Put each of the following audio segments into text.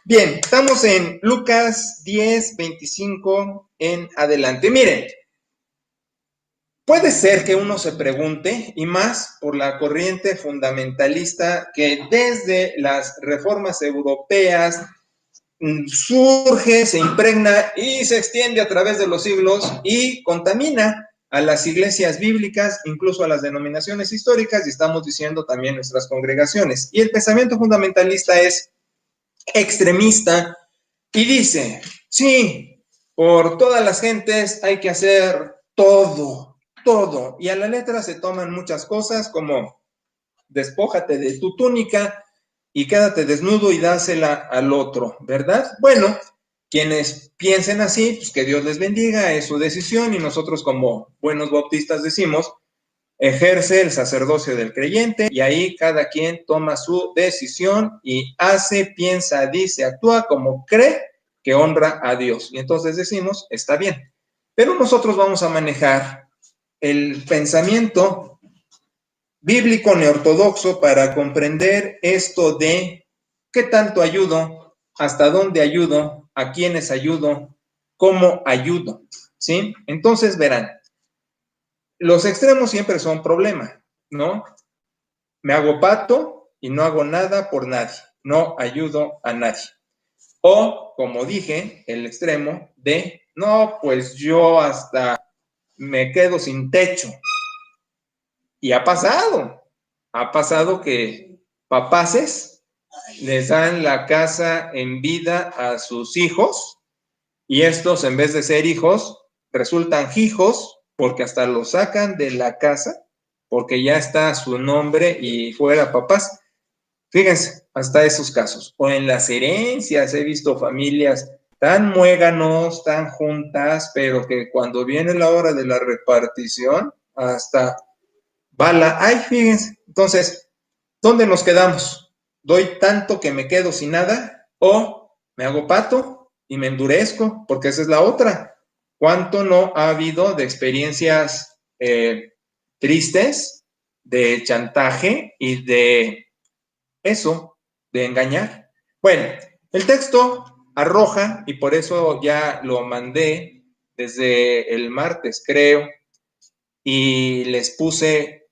Bien, estamos en Lucas 10, 25 en adelante. Miren, puede ser que uno se pregunte, y más por la corriente fundamentalista que desde las reformas europeas surge, se impregna y se extiende a través de los siglos y contamina a las iglesias bíblicas, incluso a las denominaciones históricas, y estamos diciendo también nuestras congregaciones. Y el pensamiento fundamentalista es extremista y dice, sí, por todas las gentes hay que hacer todo, todo. Y a la letra se toman muchas cosas como despójate de tu túnica y quédate desnudo y dásela al otro, ¿verdad? Bueno, quienes piensen así, pues que Dios les bendiga, es su decisión y nosotros como buenos bautistas decimos, ejerce el sacerdocio del creyente y ahí cada quien toma su decisión y hace, piensa, dice, actúa como cree que honra a Dios. Y entonces decimos, está bien. Pero nosotros vamos a manejar el pensamiento bíblico neortodoxo para comprender esto de qué tanto ayudo, hasta dónde ayudo, a quiénes ayudo, cómo ayudo, ¿sí? Entonces verán, los extremos siempre son problema, ¿no? Me hago pato y no hago nada por nadie, no ayudo a nadie. O, como dije, el extremo de, no, pues yo hasta me quedo sin techo. Y ha pasado que papaces les dan la casa en vida a sus hijos y estos, en vez de ser hijos, resultan hijos porque hasta los sacan de la casa porque ya está su nombre y fuera papás. Fíjense, hasta esos casos. O en las herencias he visto familias tan muéganos, tan juntas, pero que cuando viene la hora de la repartición, hasta bala. Ay, fíjense. Entonces, ¿dónde nos quedamos? ¿Doy tanto que me quedo sin nada? ¿O me hago pato y me endurezco? Porque esa es la otra. ¿Cuánto no ha habido de experiencias tristes, de chantaje y de eso, de engañar? Bueno, el texto arroja, y por eso ya lo mandé desde el martes, creo, y les puse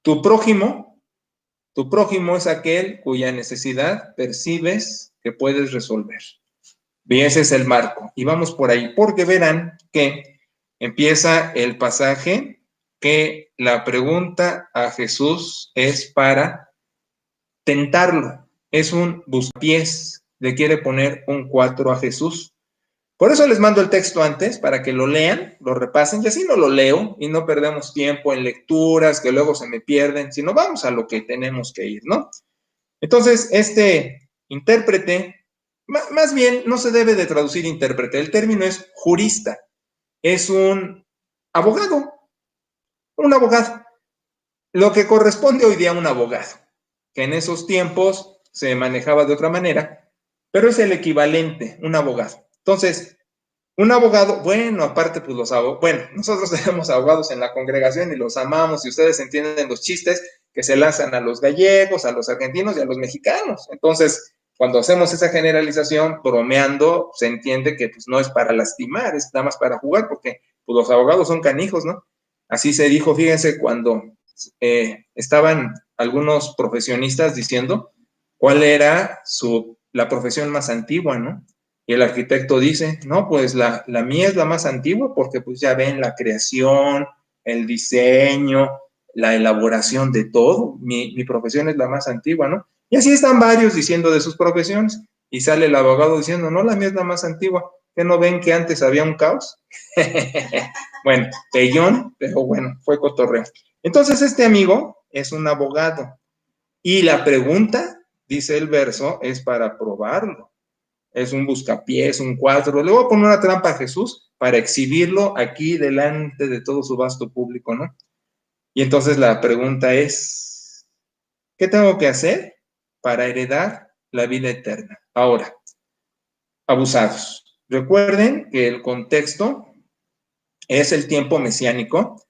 tu prójimo, tu prójimo es aquel cuya necesidad percibes que puedes resolver. Y ese es el marco. Y vamos por ahí, porque verán que empieza el pasaje que la pregunta a Jesús es para tentarlo. Es un buscapiés, le quiere poner un 4 a Jesús. Por eso les mando el texto antes, para que lo lean, lo repasen, y así no lo leo y no perdemos tiempo en lecturas que luego se me pierden, sino vamos a lo que tenemos que ir, ¿no? Entonces, este intérprete, más bien no se debe de traducir intérprete, el término es jurista, es abogado, un abogado, lo que corresponde hoy día a un abogado, que en esos tiempos se manejaba de otra manera, pero es el equivalente, un abogado. Entonces, un abogado, bueno, aparte, pues los abogados, bueno, nosotros tenemos abogados en la congregación y los amamos, y ustedes entienden los chistes que se lanzan a los gallegos, a los argentinos y a los mexicanos. Entonces, cuando hacemos esa generalización, bromeando, se entiende que pues no es para lastimar, es nada más para jugar, porque pues, los abogados son canijos, ¿no? Así se dijo, fíjense, cuando estaban algunos profesionistas diciendo cuál era la profesión más antigua, ¿no? Y el arquitecto dice, no, pues la mía es la más antigua porque pues ya ven la creación, el diseño, la elaboración de todo. Mi profesión es la más antigua, ¿no? Y así están varios diciendo de sus profesiones. Y sale el abogado diciendo, no, la mía es la más antigua. ¿Qué no ven que antes había un caos? Bueno, pellón, pero bueno, fue cotorreo. Entonces este amigo es un abogado. Y la pregunta, dice el verso, es para probarlo. Es un buscapiés, un cuadro. Le voy a poner una trampa a Jesús para exhibirlo aquí delante de todo su vasto público, ¿no? Y entonces la pregunta es, ¿qué tengo que hacer para heredar la vida eterna? Ahora, abusados. Recuerden que el contexto es el tiempo mesiánico,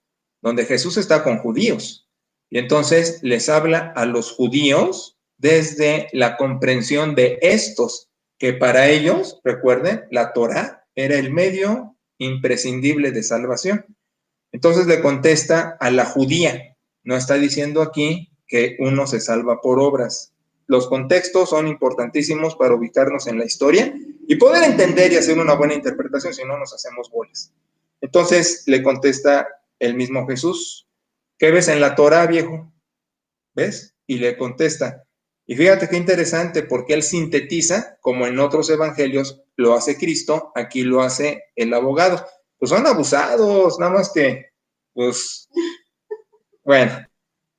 donde Jesús está con judíos. Y entonces les habla a los judíos desde la comprensión de estos, que para ellos, recuerden, la Torá era el medio imprescindible de salvación. Entonces le contesta a la judía, no está diciendo aquí que uno se salva por obras. Los contextos son importantísimos para ubicarnos en la historia y poder entender y hacer una buena interpretación, si no nos hacemos bolas. Entonces le contesta el mismo Jesús, ¿qué ves en la Torá, viejo? ¿Ves? Y le contesta. Y fíjate qué interesante, porque él sintetiza, como en otros evangelios lo hace Cristo, aquí lo hace el abogado. Pues son abusados, nada más que, pues, bueno,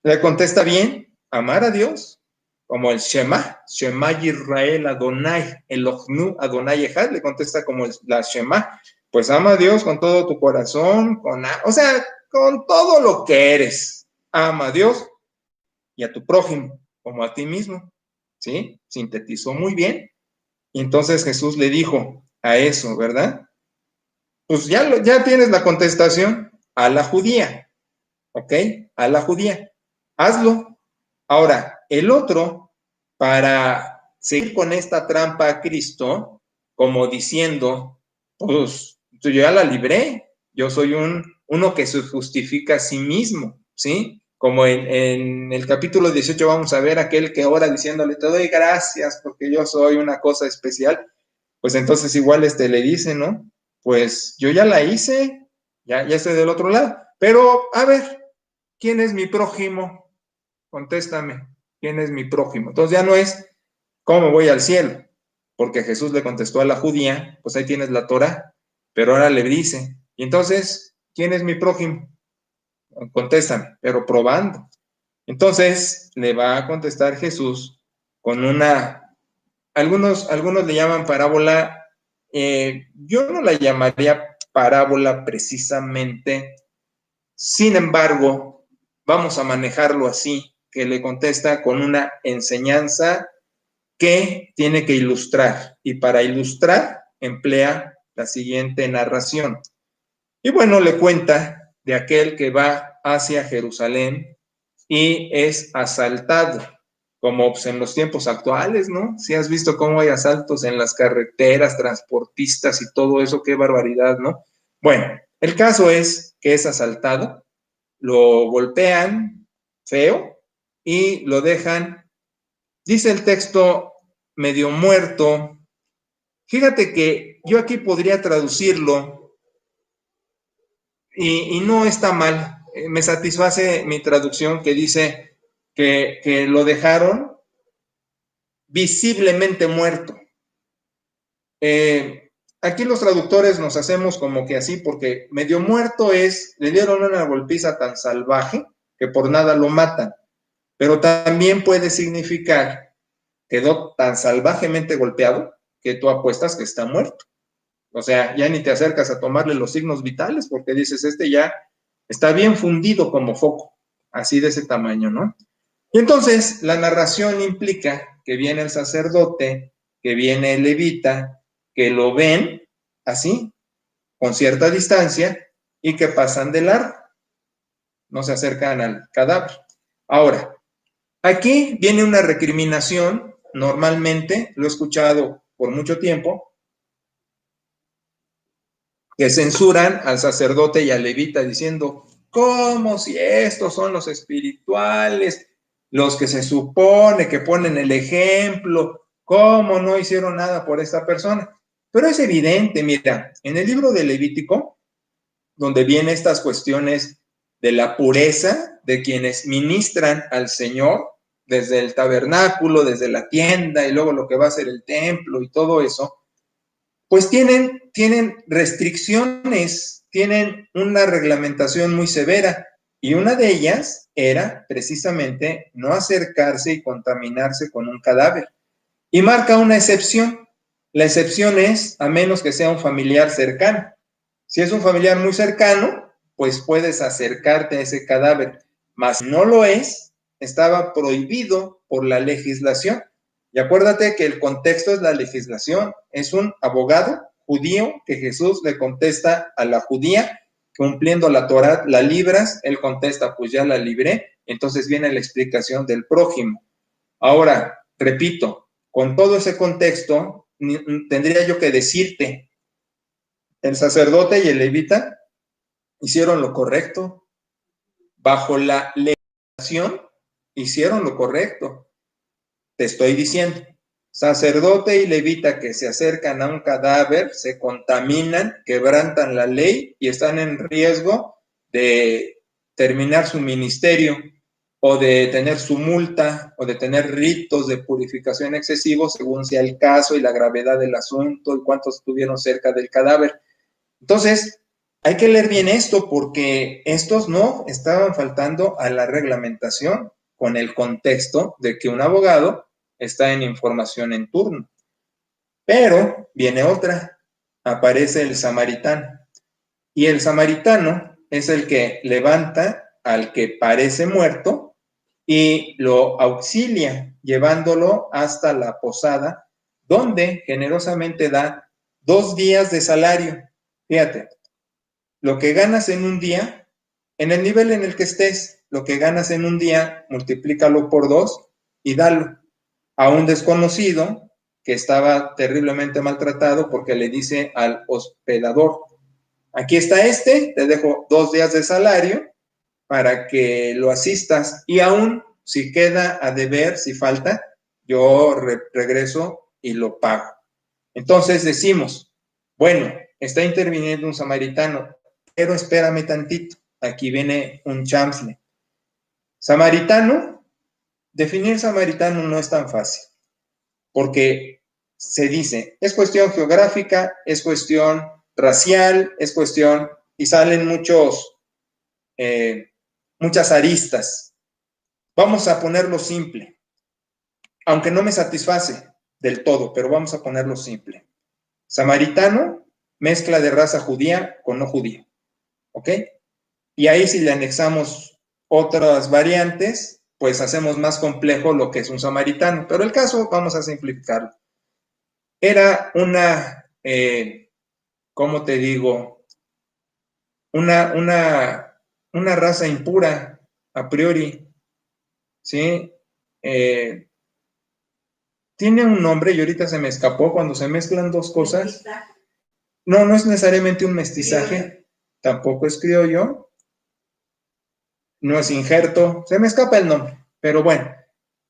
le contesta bien, amar a Dios, como el Shema, Shema Yisrael Adonai, Elohnu Adonai Echad, le contesta como la Shema, pues ama a Dios con todo tu corazón, o sea, con todo lo que eres, ama a Dios y a tu prójimo, como a ti mismo, ¿sí? Sintetizó muy bien. Y entonces Jesús le dijo a eso, ¿verdad? Pues ya tienes la contestación a la judía, ¿ok? A la judía. Hazlo. Ahora, el otro, para seguir con esta trampa a Cristo, como diciendo, pues yo ya la libré, yo soy uno que se justifica a sí mismo, ¿sí? Como en el capítulo 18 vamos a ver aquel que ora diciéndole, te doy gracias porque yo soy una cosa especial, pues entonces igual le dice, ¿no? Pues yo ya la hice, ya estoy del otro lado, pero a ver, ¿quién es mi prójimo? Contéstame, ¿quién es mi prójimo? Entonces ya no es, ¿cómo voy al cielo? Porque Jesús le contestó a la judía, pues ahí tienes la Torah, pero ahora le dice, y entonces, ¿quién es mi prójimo? Contéstame, pero probando. Entonces le va a contestar Jesús con algunos le llaman parábola, yo no la llamaría parábola precisamente, sin embargo, vamos a manejarlo así, que le contesta con una enseñanza que tiene que ilustrar, y para ilustrar emplea la siguiente narración. Y bueno, le cuenta de aquel que va hacia Jerusalén y es asaltado, como pues, en los tiempos actuales, ¿no? Si has visto cómo hay asaltos en las carreteras, transportistas y todo eso, qué barbaridad, ¿no? Bueno, el caso es que es asaltado, lo golpean feo y lo dejan, dice el texto, medio muerto. Fíjate que yo aquí podría traducirlo y no está mal. Me satisface mi traducción que dice que lo dejaron visiblemente muerto. Aquí los traductores nos hacemos como que así, porque medio muerto es, le dieron una golpiza tan salvaje que por nada lo matan, pero también puede significar quedó tan salvajemente golpeado que tú apuestas que está muerto. O sea, ya ni te acercas a tomarle los signos vitales porque dices, este ya está bien fundido como foco, así de ese tamaño, ¿no? Y entonces la narración implica que viene el sacerdote, que viene el levita, que lo ven así, con cierta distancia, y que pasan de largo, no se acercan al cadáver. Ahora, aquí viene una recriminación, normalmente, lo he escuchado por mucho tiempo, que censuran al sacerdote y al levita diciendo, ¿cómo si estos son los espirituales, los que se supone que ponen el ejemplo? ¿Cómo no hicieron nada por esta persona? Pero es evidente, mira, en el libro de Levítico, donde vienen estas cuestiones de la pureza de quienes ministran al Señor, desde el tabernáculo, desde la tienda y luego lo que va a ser el templo y todo eso, pues tienen restricciones, tienen una reglamentación muy severa y una de ellas era precisamente no acercarse y contaminarse con un cadáver. Y marca una excepción. La excepción es a menos que sea un familiar cercano. Si es un familiar muy cercano, pues puedes acercarte a ese cadáver, mas no lo es, estaba prohibido por la legislación. Y acuérdate que el contexto es la legislación, es un abogado judío que Jesús le contesta a la judía, cumpliendo la Torá, la libras, él contesta, pues ya la libré, entonces viene la explicación del prójimo. Ahora, repito, con todo ese contexto, tendría yo que decirte, el sacerdote y el levita hicieron lo correcto. Bajo la legislación, hicieron lo correcto. Te estoy diciendo, sacerdote y levita que se acercan a un cadáver, se contaminan, quebrantan la ley y están en riesgo de terminar su ministerio o de tener su multa o de tener ritos de purificación excesivos según sea el caso y la gravedad del asunto y cuántos estuvieron cerca del cadáver. Entonces, hay que leer bien esto porque estos no estaban faltando a la reglamentación con el contexto de que un abogado está en información en turno. Pero viene otra, aparece el samaritano. Y el samaritano es el que levanta al que parece muerto y lo auxilia, llevándolo hasta la posada, donde generosamente da 2 días de salario. Fíjate, lo que ganas en un día, en el nivel en el que estés, lo que ganas en un día, multiplícalo por 2 y dalo a un desconocido que estaba terriblemente maltratado porque le dice al hospedador, aquí está te dejo 2 días de salario para que lo asistas y aún si queda a deber, si falta, yo regreso y lo pago. Entonces decimos, bueno, está interviniendo un samaritano, pero espérame tantito, aquí viene un chanfle. Samaritano, definir samaritano no es tan fácil, porque se dice, es cuestión geográfica, es cuestión racial, es cuestión, y salen muchas aristas. Vamos a ponerlo simple, aunque no me satisface del todo, pero vamos a ponerlo simple. Samaritano, mezcla de raza judía con no judía, ¿ok? Y ahí si le anexamos otras variantes, pues hacemos más complejo lo que es un samaritano, pero el caso vamos a simplificarlo. Era ¿cómo te digo? Una raza impura, a priori, ¿sí? Tiene un nombre y ahorita se me escapó cuando se mezclan dos cosas. No, no es necesariamente un mestizaje, tampoco es criollo, no es injerto, se me escapa el nombre, pero bueno,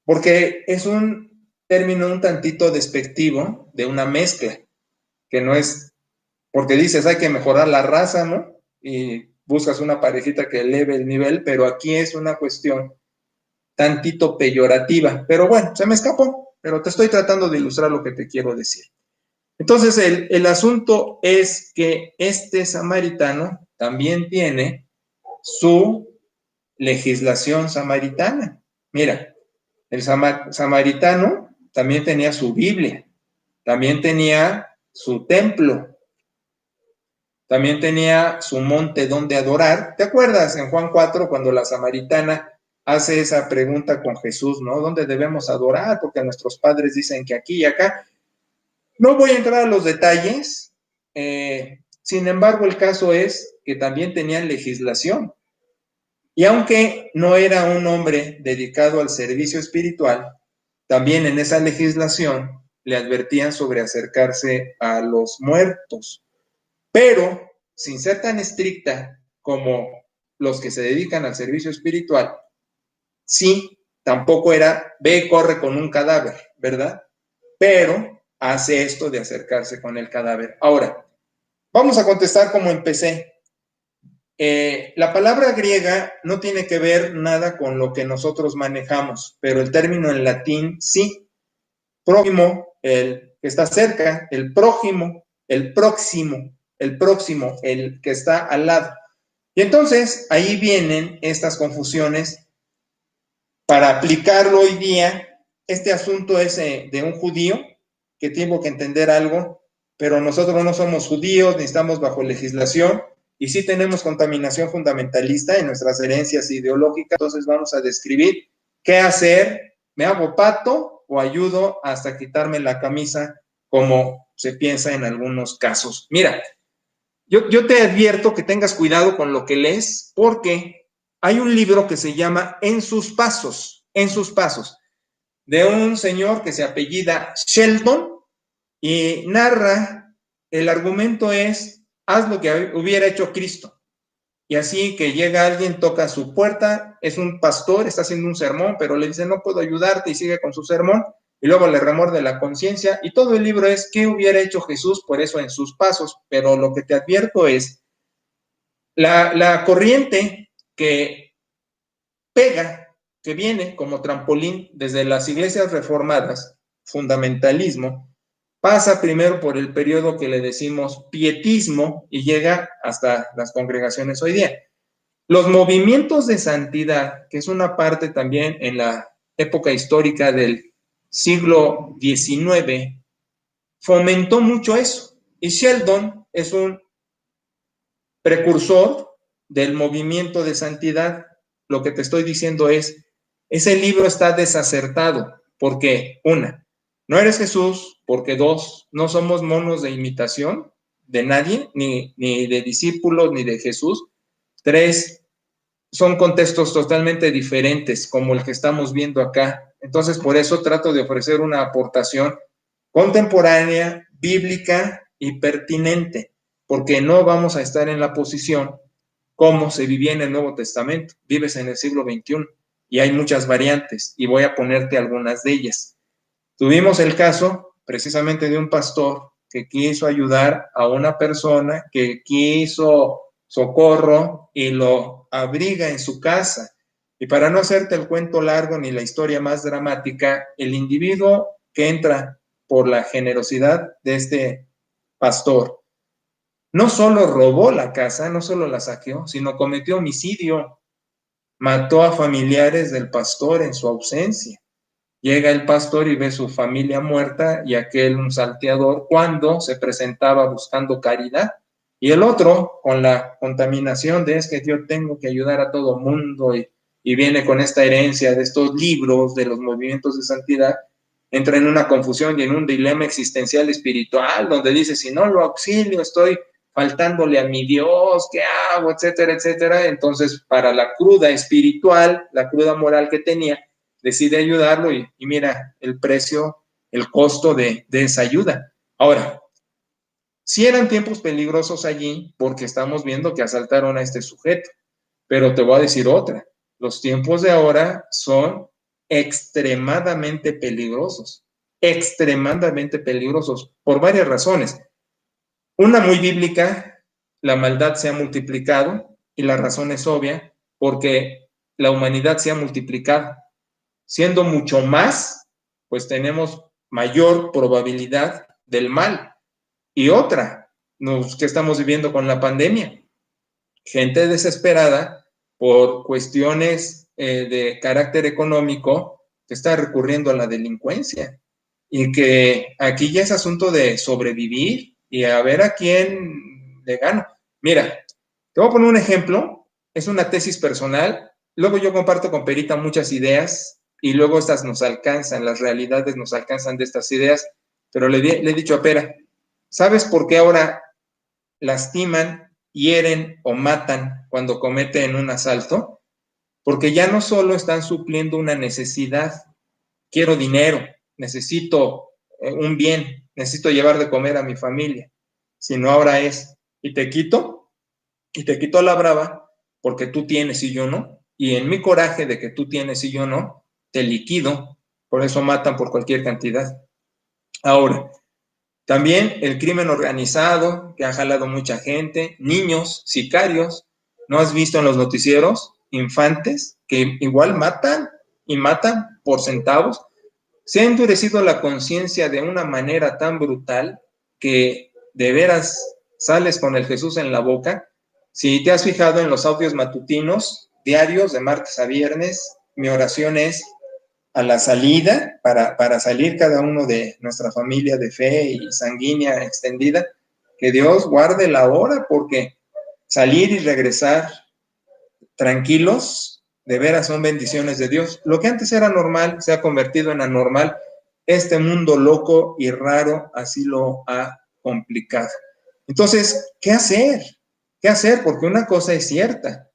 porque es un término un tantito despectivo de una mezcla, que no es, porque dices hay que mejorar la raza, ¿no? Y buscas una parejita que eleve el nivel, pero aquí es una cuestión tantito peyorativa, pero bueno, se me escapó, pero te estoy tratando de ilustrar lo que te quiero decir. Entonces, el asunto es que este samaritano también tiene su legislación samaritana. Mira, el samaritano también tenía su Biblia, también tenía su templo, también tenía su monte donde adorar. ¿Te acuerdas en Juan 4 cuando la samaritana hace esa pregunta con Jesús, ¿no? ¿Dónde debemos adorar? Porque nuestros padres dicen que aquí y acá. No voy a entrar a los detalles, sin embargo, el caso es que también tenían legislación. Y aunque no era un hombre dedicado al servicio espiritual, también en esa legislación le advertían sobre acercarse a los muertos, pero sin ser tan estricta como los que se dedican al servicio espiritual, sí, tampoco era, ve y corre con un cadáver, ¿verdad? Pero hace esto de acercarse con el cadáver. Ahora, vamos a contestar como empecé. La palabra griega no tiene que ver nada con lo que nosotros manejamos, pero el término en latín sí. Prójimo, el que está cerca, el prójimo, el próximo, el que está al lado. Y entonces ahí vienen estas confusiones. Para aplicarlo hoy día, este asunto es de un judío que tengo que entender algo, pero nosotros no somos judíos, ni estamos bajo legislación, y sí tenemos contaminación fundamentalista en nuestras herencias ideológicas, entonces vamos a describir qué hacer, me hago pato o ayudo hasta quitarme la camisa, como se piensa en algunos casos. Mira, yo te advierto que tengas cuidado con lo que lees, porque hay un libro que se llama En sus pasos, En sus pasos. de un señor que se apellida Sheldon y narra, el argumento es, haz lo que hubiera hecho Cristo. Y así que llega alguien, toca su puerta, es un pastor, está haciendo un sermón, pero le dice, no puedo ayudarte, y sigue con su sermón, y luego le remuerde la conciencia, y todo el libro es, ¿qué hubiera hecho Jesús? Por eso en sus pasos, pero lo que te advierto es, la corriente que pega, que viene como trampolín desde las iglesias reformadas, fundamentalismo, pasa primero por el periodo que le decimos pietismo y llega hasta las congregaciones hoy día. Los movimientos de santidad, que es una parte también en la época histórica del siglo XIX, fomentó mucho eso. Y Sheldon es un precursor del movimiento de santidad. Lo que te estoy diciendo es, ese libro está desacertado, porque una, no eres Jesús, porque dos, no somos monos de imitación de nadie, ni de discípulos, ni de Jesús. Tres, son contextos totalmente diferentes, como el que estamos viendo acá. Entonces, por eso trato de ofrecer una aportación contemporánea, bíblica y pertinente, porque no vamos a estar en la posición como se vivía en el Nuevo Testamento. Vives en el siglo XXI y hay muchas variantes, y voy a ponerte algunas de ellas. Tuvimos el caso precisamente de un pastor que quiso ayudar a una persona que quiso socorro y lo abriga en su casa. Y para no hacerte el cuento largo ni la historia más dramática, el individuo que entra por la generosidad de este pastor no solo robó la casa, no solo la saqueó, sino cometió homicidio, mató a familiares del pastor en su ausencia. Llega el pastor y ve su familia muerta y aquel un salteador cuando se presentaba buscando caridad. Y el otro con la contaminación de es que yo tengo que ayudar a todo mundo y viene con esta herencia de estos libros de los movimientos de santidad, entra en una confusión y en un dilema existencial espiritual donde dice, si no lo auxilio, estoy faltándole a mi Dios, ¿qué hago? Etcétera, etcétera. Entonces, para la cruda espiritual, la cruda moral que tenía, decide ayudarlo y mira el precio, el costo de esa ayuda. Ahora, sí eran tiempos peligrosos allí porque estamos viendo que asaltaron a este sujeto, pero te voy a decir otra, los tiempos de ahora son extremadamente peligrosos por varias razones. Una muy bíblica, la maldad se ha multiplicado y la razón es obvia porque la humanidad se ha multiplicado. Siendo mucho más, pues tenemos mayor probabilidad del mal. Y otra, ¿qué estamos viviendo con la pandemia? Gente desesperada por cuestiones de carácter económico que está recurriendo a la delincuencia. Y que aquí ya es asunto de sobrevivir y a ver a quién le gano. Mira, te voy a poner un ejemplo, es una tesis personal, luego yo comparto con Perita muchas ideas y luego estas nos alcanzan, las realidades nos alcanzan de estas ideas, pero le he dicho a Pera, ¿sabes por qué ahora lastiman, hieren o matan cuando cometen un asalto? Porque ya no solo están supliendo una necesidad, quiero dinero, necesito un bien, necesito llevar de comer a mi familia, sino ahora es, y te quito la brava, porque tú tienes y yo no, y en mi coraje de que tú tienes y yo no, te liquido, por eso matan por cualquier cantidad. Ahora, también el crimen organizado, que ha jalado mucha gente, niños, sicarios, ¿no has visto en los noticieros infantes que igual matan y matan por centavos? Se ha endurecido la conciencia de una manera tan brutal que de veras sales con el Jesús en la boca. Si te has fijado en los audios matutinos, diarios de martes a viernes, mi oración es a la salida, para salir cada uno de nuestra familia de fe y sanguínea extendida, que Dios guarde la hora, porque salir y regresar tranquilos, de veras son bendiciones de Dios. Lo que antes era normal se ha convertido en anormal. Este mundo loco y raro así lo ha complicado. Entonces, ¿qué hacer? ¿Qué hacer? Porque una cosa es cierta.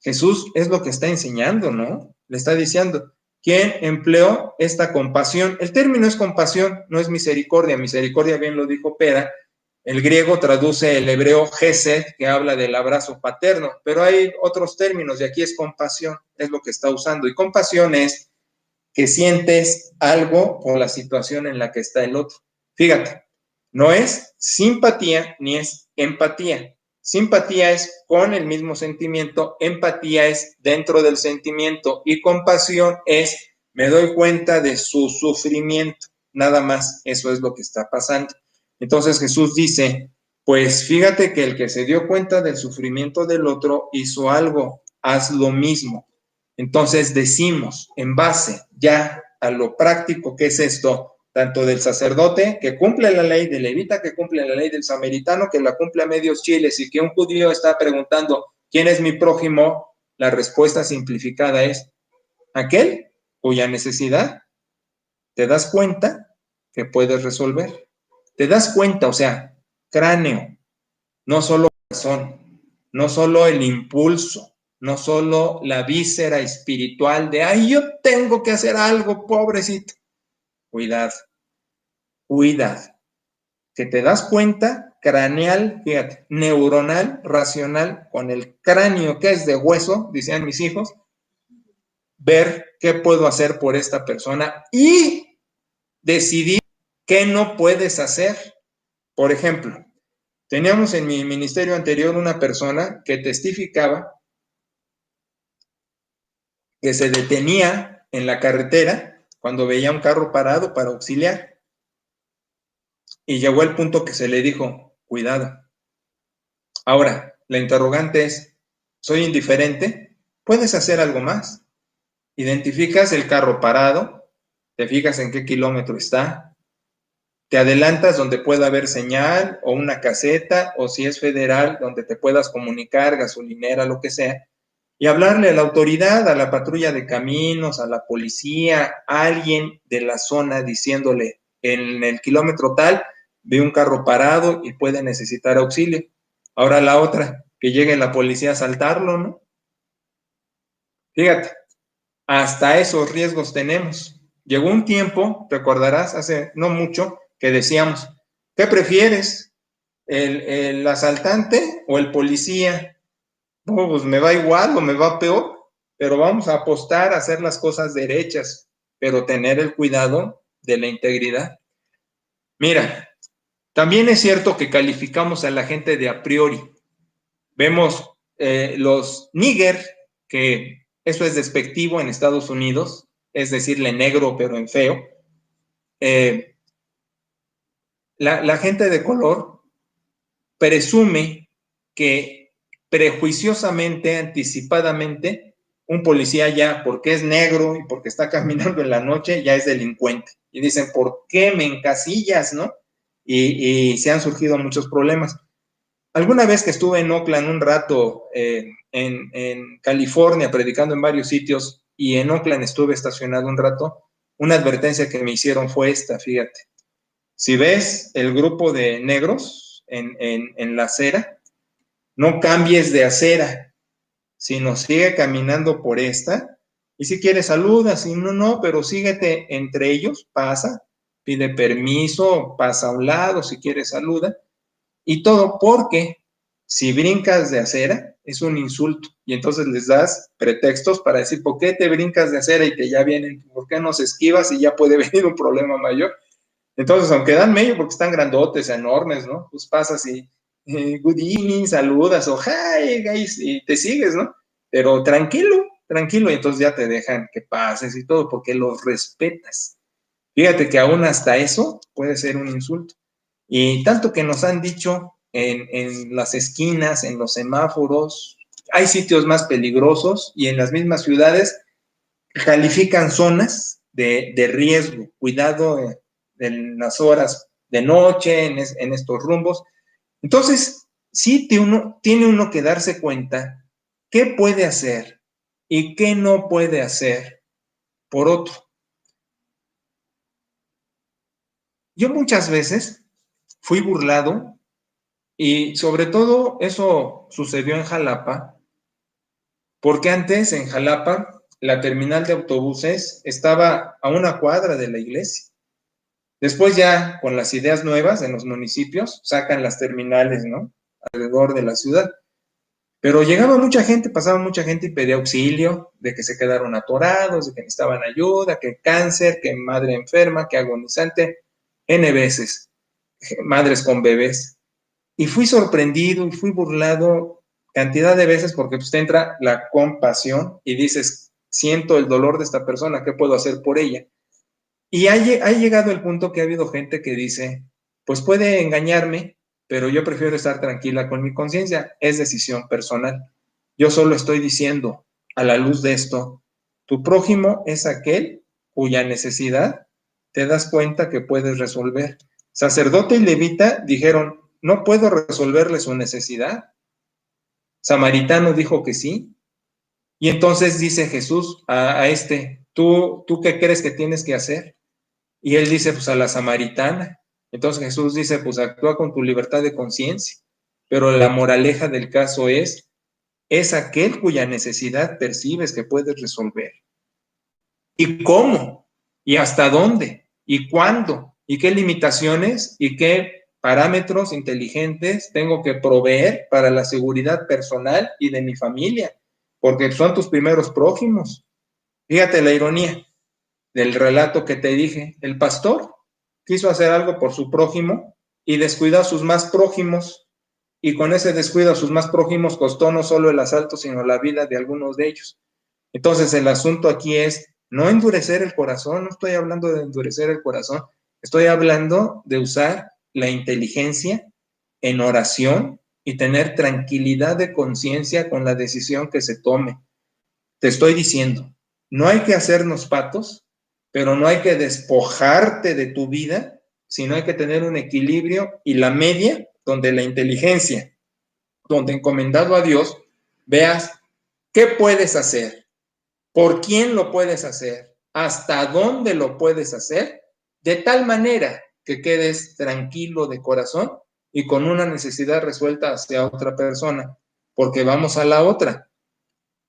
Jesús es lo que está enseñando, ¿no? Le está diciendo, quien empleó esta compasión. El término es compasión, no es misericordia. Misericordia, bien lo dijo Pera. El griego traduce el hebreo gesed, que habla del abrazo paterno, pero hay otros términos y aquí es compasión, es lo que está usando. Y compasión es que sientes algo por la situación en la que está el otro. Fíjate, no es simpatía ni es empatía. Simpatía es con el mismo sentimiento, empatía es dentro del sentimiento y compasión es me doy cuenta de su sufrimiento. Nada más, eso es lo que está pasando. Entonces Jesús dice, pues fíjate que el que se dio cuenta del sufrimiento del otro hizo algo, haz lo mismo. Entonces decimos, en base ya a lo práctico que es esto, tanto del sacerdote que cumple la ley, del levita que cumple la ley, del samaritano que la cumple a medios chiles, y que un judío está preguntando, ¿quién es mi prójimo? La respuesta simplificada es, aquel cuya necesidad te das cuenta que puedes resolver. Te das cuenta, o sea, cráneo, no solo corazón, no solo el impulso, no solo la víscera espiritual de, ay, yo tengo que hacer algo, pobrecito. Cuidado, cuidado, que te das cuenta craneal, fíjate, neuronal, racional, con el cráneo que es de hueso, decían mis hijos, ver qué puedo hacer por esta persona y decidir qué no puedes hacer. Por ejemplo, teníamos en mi ministerio anterior una persona que testificaba que se detenía en la carretera cuando veía un carro parado para auxiliar. Y llegó el punto que se le dijo, cuidado. Ahora, la interrogante es, ¿soy indiferente? ¿Puedes hacer algo más? Identificas el carro parado, te fijas en qué kilómetro está, te adelantas donde pueda haber señal o una caseta, o si es federal, donde te puedas comunicar, gasolinera, lo que sea, y hablarle a la autoridad, a la patrulla de caminos, a la policía, a alguien de la zona diciéndole, en el kilómetro tal, ve un carro parado y puede necesitar auxilio. Ahora la otra, que llegue la policía a asaltarlo, ¿no? Fíjate, hasta esos riesgos tenemos. Llegó un tiempo, recordarás, hace no mucho, que decíamos, ¿qué prefieres? ¿El asaltante o el policía? No, pues me va igual o me va peor, pero vamos a apostar a hacer las cosas derechas, pero tener el cuidado de la integridad. Mira, también es cierto que calificamos a la gente de a priori. Vemos los nigger, que eso es despectivo en Estados Unidos, es decirle negro pero en feo. La gente de color presume que prejuiciosamente, anticipadamente, un policía ya, porque es negro y porque está caminando en la noche, ya es delincuente. Y dicen, ¿por qué me encasillas, no? Y se han surgido muchos problemas. Alguna vez que estuve en Oakland un rato, en California, predicando en varios sitios, y en Oakland estuve estacionado un rato, una advertencia que me hicieron fue esta, fíjate. Si ves el grupo de negros en la acera, no cambies de acera, sino sigue caminando por esta, y si quieres saluda, si no, no, pero síguete entre ellos, pasa, pide permiso, pasa a un lado, si quieres saluda, y todo porque si brincas de acera es un insulto, y entonces les das pretextos para decir, ¿por qué te brincas de acera y que ya vienen? ¿Por qué nos esquivas y ya puede venir un problema mayor? Entonces, aunque dan medio porque están grandotes, enormes, ¿no? Pues pasas y good evening, saludas o hi, guys, y te sigues, ¿no? Pero tranquilo, tranquilo, y entonces ya te dejan que pases y todo porque los respetas. Fíjate que aún hasta eso puede ser un insulto. Y tanto que nos han dicho en las esquinas, en los semáforos, hay sitios más peligrosos y en las mismas ciudades califican zonas de riesgo, cuidado en las horas de noche, en estos rumbos. Entonces, sí tiene uno que darse cuenta qué puede hacer y qué no puede hacer por otro. Yo muchas veces fui burlado y sobre todo eso sucedió en Jalapa, porque antes en Jalapa la terminal de autobuses estaba a una cuadra de la iglesia. Después ya con las ideas nuevas en los municipios sacan las terminales, ¿no? Alrededor de la ciudad. Pero llegaba mucha gente, pasaba mucha gente y pedía auxilio de que se quedaron atorados, de que necesitaban ayuda, que cáncer, que madre enferma, que agonizante, N veces, madres con bebés. Y fui sorprendido y fui burlado cantidad de veces porque pues te entra la compasión y dices, siento el dolor de esta persona, ¿qué puedo hacer por ella? Y ha llegado el punto que ha habido gente que dice, pues puede engañarme, pero yo prefiero estar tranquila con mi conciencia, es decisión personal. Yo solo estoy diciendo, a la luz de esto, tu prójimo es aquel cuya necesidad te das cuenta que puedes resolver. Sacerdote y levita dijeron, no puedo resolverle su necesidad. Samaritano dijo que sí. Y entonces dice Jesús a este, ¿tú qué crees que tienes que hacer? Y él dice, pues a la samaritana. Entonces Jesús dice, pues actúa con tu libertad de conciencia. Pero la moraleja del caso es aquel cuya necesidad percibes que puedes resolver. ¿Y cómo? ¿Y hasta dónde? ¿Y cuándo? ¿Y qué limitaciones? ¿Y qué parámetros inteligentes tengo que proveer para la seguridad personal y de mi familia? Porque son tus primeros prójimos. Fíjate la ironía del relato que te dije. El pastor quiso hacer algo por su prójimo y descuidó a sus más prójimos. Y con ese descuido a sus más prójimos costó no solo el asalto, sino la vida de algunos de ellos. Entonces el asunto aquí es no endurecer el corazón, no estoy hablando de endurecer el corazón, estoy hablando de usar la inteligencia en oración y tener tranquilidad de conciencia con la decisión que se tome. Te estoy diciendo, no hay que hacernos patos, pero no hay que despojarte de tu vida, sino hay que tener un equilibrio y la media donde la inteligencia, donde encomendado a Dios, veas qué puedes hacer, por quién lo puedes hacer, hasta dónde lo puedes hacer, de tal manera que quedes tranquilo de corazón y con una necesidad resuelta hacia otra persona, porque vamos a la otra.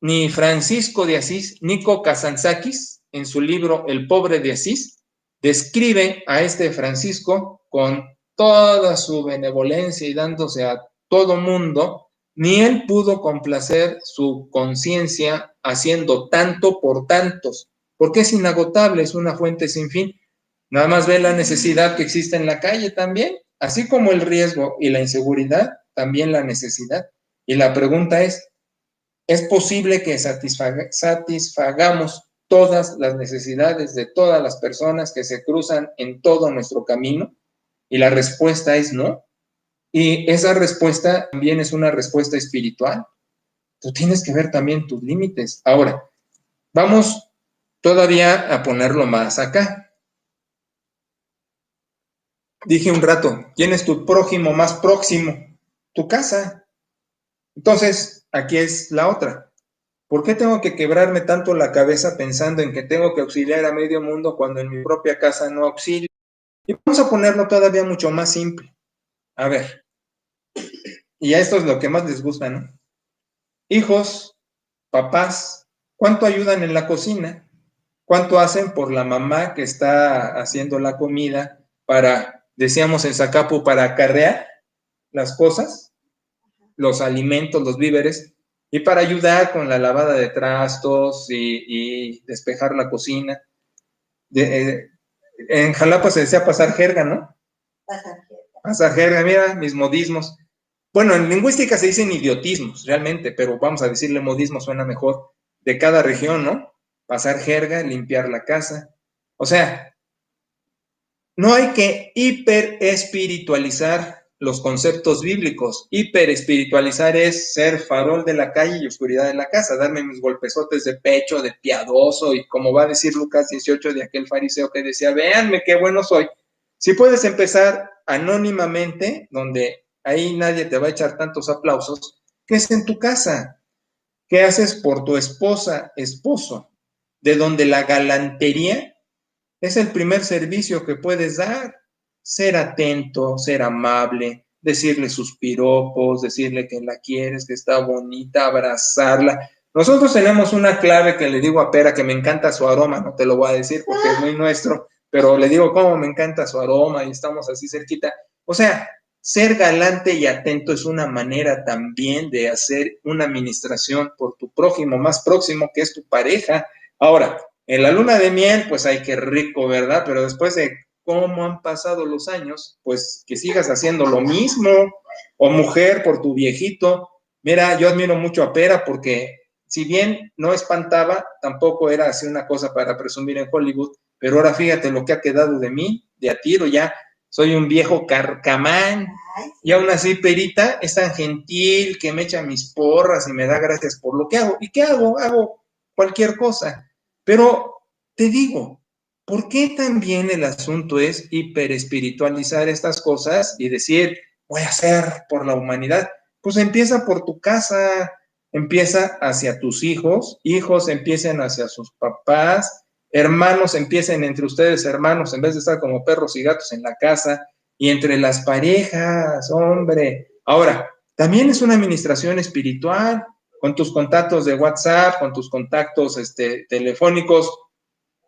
Ni Francisco de Asís, Nico Kazantzakis, en su libro El pobre de Asís, describe a este Francisco con toda su benevolencia y dándose a todo mundo, ni él pudo complacer su conciencia haciendo tanto por tantos, porque es inagotable, es una fuente sin fin. Nada más ve la necesidad que existe en la calle también, así como el riesgo y la inseguridad, también la necesidad. Y la pregunta es posible que satisfagamos todas las necesidades de todas las personas que se cruzan en todo nuestro camino? Y la respuesta es no. Y esa respuesta también es una respuesta espiritual. Tú tienes que ver también tus límites. Ahora, vamos todavía a ponerlo más acá. Dije un rato, ¿quién es tu prójimo más próximo? Tu casa. Entonces, aquí es la otra. ¿Por qué tengo que quebrarme tanto la cabeza pensando en que tengo que auxiliar a medio mundo cuando en mi propia casa no auxilio? Y vamos a ponerlo todavía mucho más simple. A ver, y a esto es lo que más les gusta, ¿no? Hijos, papás, ¿cuánto ayudan en la cocina? ¿Cuánto hacen por la mamá que está haciendo la comida para, decíamos en Zacapu, para acarrear las cosas, los alimentos, los víveres, y para ayudar con la lavada de trastos y despejar la cocina? En Jalapa se decía pasar jerga, ¿no? Pasar jerga. Pasar jerga, mira, mis modismos. Bueno, en lingüística se dicen idiotismos, realmente, pero vamos a decirle modismo, suena mejor, de cada región, ¿no? Pasar jerga, limpiar la casa. O sea, no hay que hiperespiritualizar los conceptos bíblicos. Hiperespiritualizar es ser farol de la calle y oscuridad de la casa, darme mis golpezotes de pecho, de piadoso, y como va a decir Lucas 18 de aquel fariseo que decía, véanme qué bueno soy. Si puedes empezar anónimamente, donde ahí nadie te va a echar tantos aplausos, ¿qué es en tu casa? ¿Qué haces por tu esposa, esposo? De donde la galantería es el primer servicio que puedes dar. Ser atento, ser amable, decirle sus piropos, decirle que la quieres, que está bonita, abrazarla. Nosotros tenemos una clave que le digo a Pera, que me encanta su aroma, no te lo voy a decir porque es muy nuestro, pero le digo cómo me encanta su aroma y estamos así cerquita. O sea, ser galante y atento es una manera también de hacer una administración por tu prójimo más próximo, que es tu pareja. Ahora, en la luna de miel, pues ay, qué rico, ¿verdad? Pero después de cómo han pasado los años, pues que sigas haciendo lo mismo, o mujer por tu viejito. Mira, yo admiro mucho a Pera porque si bien no espantaba, tampoco era así una cosa para presumir en Hollywood, pero ahora fíjate lo que ha quedado de mí, de a tiro ya, soy un viejo carcamán, y aún así Perita es tan gentil que me echa mis porras y me da gracias por lo que hago. ¿Y qué hago? Hago cualquier cosa. Pero te digo, ¿por qué también el asunto es hiperespiritualizar estas cosas y decir, voy a hacer por la humanidad? Pues empieza por tu casa, empieza hacia tus hijos, hijos empiecen hacia sus papás, hermanos empiecen entre ustedes, hermanos, en vez de estar como perros y gatos en la casa, y entre las parejas, hombre. Ahora, también es una administración espiritual, con tus contactos de WhatsApp, con tus contactos telefónicos,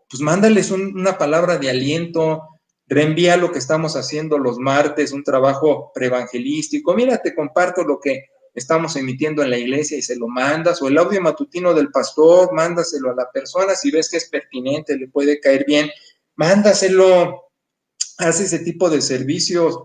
pues mándales una palabra de aliento, reenvía lo que estamos haciendo los martes, un trabajo preevangelístico. Mira, te comparto lo que estamos emitiendo en la iglesia y se lo mandas, o el audio matutino del pastor, mándaselo a la persona, si ves que es pertinente, le puede caer bien, mándaselo, haz ese tipo de servicios.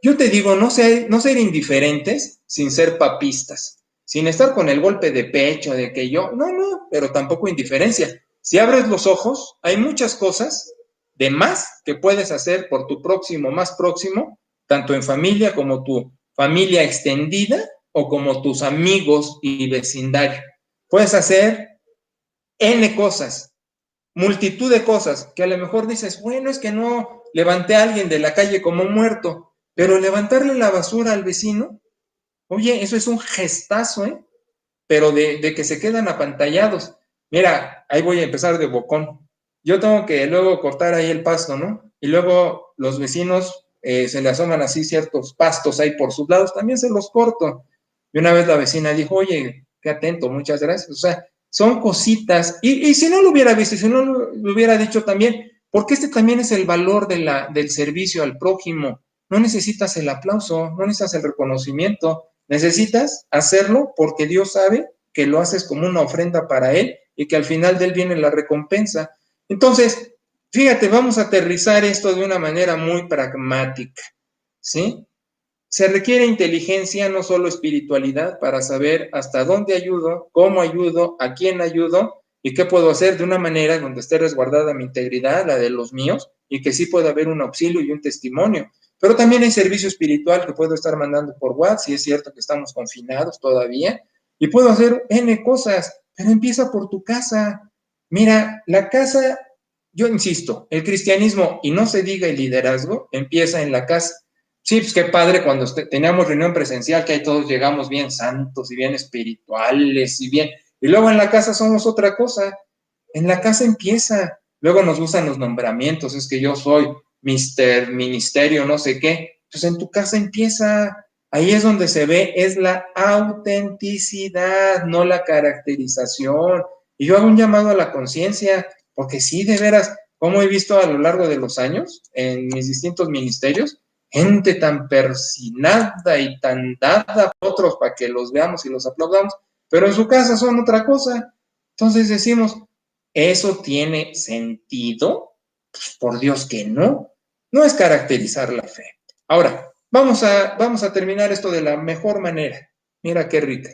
Yo te digo, no ser indiferentes sin ser papistas, sin estar con el golpe de pecho de que yo, no, pero tampoco indiferencia. Si abres los ojos, hay muchas cosas de más que puedes hacer por tu próximo, más próximo, tanto en familia como tu familia extendida o como tus amigos y vecindario. Puedes hacer N cosas, multitud de cosas, que a lo mejor dices, bueno, es que no levanté a alguien de la calle como muerto, pero levantarle la basura al vecino, oye, eso es un gestazo, ¿eh? Pero de que se quedan apantallados. Mira, ahí voy a empezar de bocón. Yo tengo que luego cortar ahí el pasto, ¿no? Y luego los vecinos se le asoman así ciertos pastos ahí por sus lados, también se los corto. Y una vez la vecina dijo, oye, qué atento, muchas gracias. O sea, son cositas. Y si no lo hubiera visto, si no lo hubiera dicho también, porque este también es el valor del servicio al prójimo. No necesitas el aplauso, no necesitas el reconocimiento, necesitas hacerlo porque Dios sabe que lo haces como una ofrenda para Él y que al final de Él viene la recompensa. Entonces, fíjate, vamos a aterrizar esto de una manera muy pragmática, ¿sí? Se requiere inteligencia, no solo espiritualidad, para saber hasta dónde ayudo, cómo ayudo, a quién ayudo y qué puedo hacer de una manera donde esté resguardada mi integridad, la de los míos, y que sí pueda haber un auxilio y un testimonio. Pero también hay servicio espiritual que puedo estar mandando por WhatsApp, si es cierto que estamos confinados todavía, y puedo hacer N cosas, pero empieza por tu casa. Mira, la casa, yo insisto, el cristianismo, y no se diga el liderazgo, empieza en la casa. Sí, pues qué padre cuando teníamos reunión presencial, que ahí todos llegamos bien santos y bien espirituales y bien. Y luego en la casa somos otra cosa. En la casa empieza. Luego nos gustan los nombramientos, es que yo soy Mister Ministerio, no sé qué. Pues en tu casa empieza. Ahí es donde se ve, es la autenticidad, no la caracterización. Y yo hago un llamado a la conciencia, porque sí, de veras, como he visto a lo largo de los años en mis distintos ministerios, gente tan persinada y tan dada a otros para que los veamos y los aplaudamos, pero en su casa son otra cosa. Entonces decimos, ¿eso tiene sentido? Pues por Dios que no. No es caracterizar la fe. Ahora, vamos a terminar esto de la mejor manera. Mira qué rica.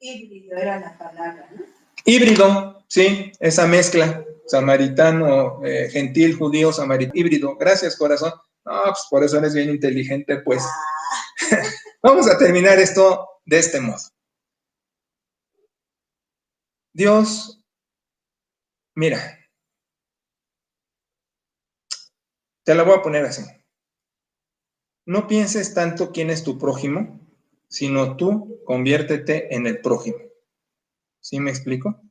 Híbrido era la palabra, ¿no? Híbrido, sí, esa mezcla. Samaritano, gentil, judío, samaritano, híbrido. Gracias, corazón. No, pues por eso eres bien inteligente, pues. Vamos a terminar esto de este modo. Dios, mira, te la voy a poner así. No pienses tanto quién es tu prójimo, sino tú conviértete en el prójimo. ¿Sí me explico?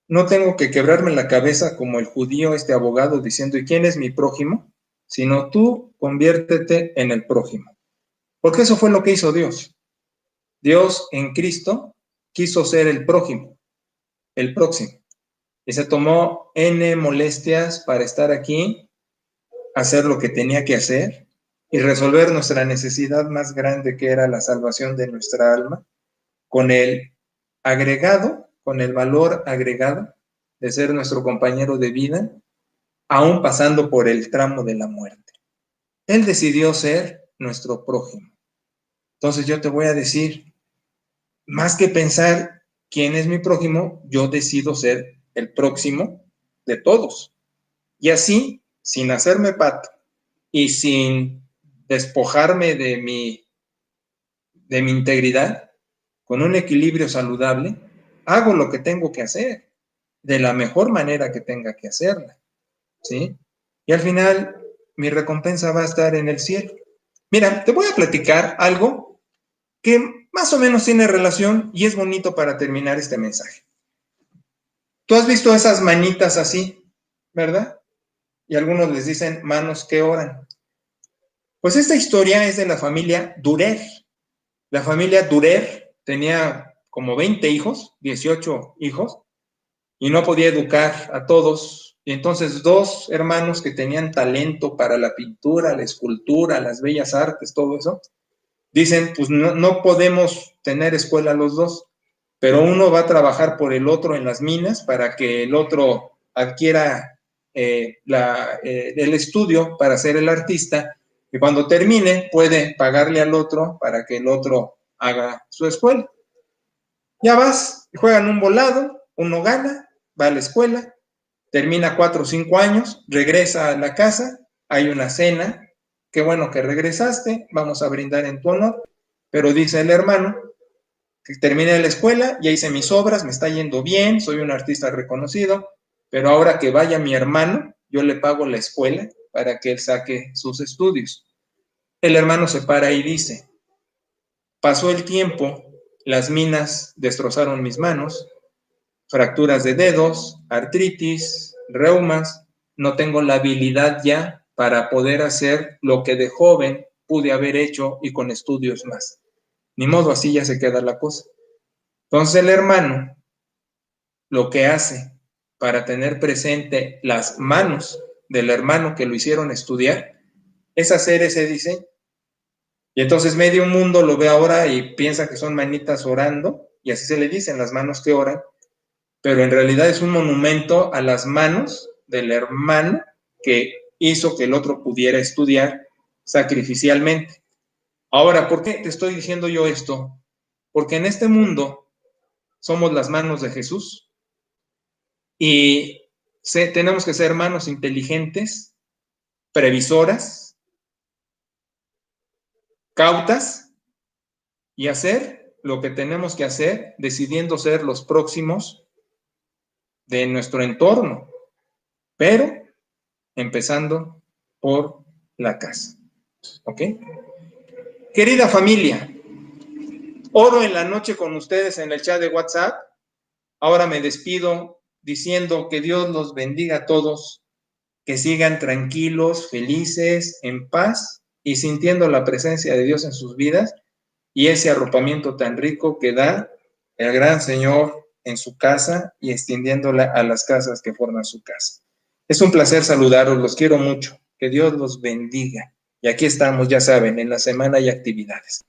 No tengo que quebrarme la cabeza como el judío, este abogado, diciendo, ¿y quién es mi prójimo? Sino tú conviértete en el prójimo. Porque eso fue lo que hizo Dios. Dios en Cristo quiso ser el próximo, y se tomó N molestias para estar aquí, hacer lo que tenía que hacer y resolver nuestra necesidad más grande, que era la salvación de nuestra alma, con el agregado, con el valor agregado de ser nuestro compañero de vida, aún pasando por el tramo de la muerte. Él decidió ser nuestro prójimo. Entonces yo te voy a decir, más que pensar quién es mi prójimo, yo decido ser el próximo de todos. Y así, sin hacerme pato y sin despojarme de mi integridad, con un equilibrio saludable, hago lo que tengo que hacer de la mejor manera que tenga que hacerla, ¿sí? Y al final, mi recompensa va a estar en el cielo. Mira, te voy a platicar algo que más o menos tiene relación y es bonito para terminar este mensaje. Tú has visto esas manitas así, ¿verdad? Y algunos les dicen manos que oran. Pues esta historia es de la familia Durer. La familia Durer tenía como 20 hijos, 18 hijos, y no podía educar a todos. Y entonces dos hermanos que tenían talento para la pintura, la escultura, las bellas artes, todo eso, dicen, pues no podemos tener escuela los dos, pero uno va a trabajar por el otro en las minas para que el otro adquiera el estudio para ser el artista, y cuando termine puede pagarle al otro para que el otro haga su escuela. Ya vas, juegan un volado, uno gana, va a la escuela, termina 4 o 5 años, regresa a la casa, hay una cena, qué bueno que regresaste, vamos a brindar en tu honor, pero dice el hermano, que terminé la escuela, ya hice mis obras, me está yendo bien, soy un artista reconocido, pero ahora que vaya mi hermano, yo le pago la escuela para que él saque sus estudios. El hermano se para y dice, pasó el tiempo, las minas destrozaron mis manos, fracturas de dedos, artritis, reumas, no tengo la habilidad ya para poder hacer lo que de joven pude haber hecho y con estudios más. Ni modo, así ya se queda la cosa. Entonces el hermano lo que hace para tener presente las manos del hermano que lo hicieron estudiar es hacer ese diseño. Y entonces medio mundo lo ve ahora y piensa que son manitas orando, y así se le dicen, las manos que oran, pero en realidad es un monumento a las manos del hermano que hizo que el otro pudiera estudiar sacrificialmente. Ahora, ¿por qué te estoy diciendo yo esto? Porque en este mundo somos las manos de Jesús y tenemos que ser manos inteligentes, previsoras, cautas y hacer lo que tenemos que hacer, decidiendo ser los próximos de nuestro entorno, pero empezando por la casa. ¿Ok? Querida familia, oro en la noche con ustedes en el chat de WhatsApp. Ahora me despido diciendo que Dios los bendiga a todos, que sigan tranquilos, felices, en paz y sintiendo la presencia de Dios en sus vidas y ese arropamiento tan rico que da el gran Señor en su casa y extendiéndola a las casas que forman su casa. Es un placer saludaros, los quiero mucho, que Dios los bendiga. Y aquí estamos, ya saben, en la semana hay actividades.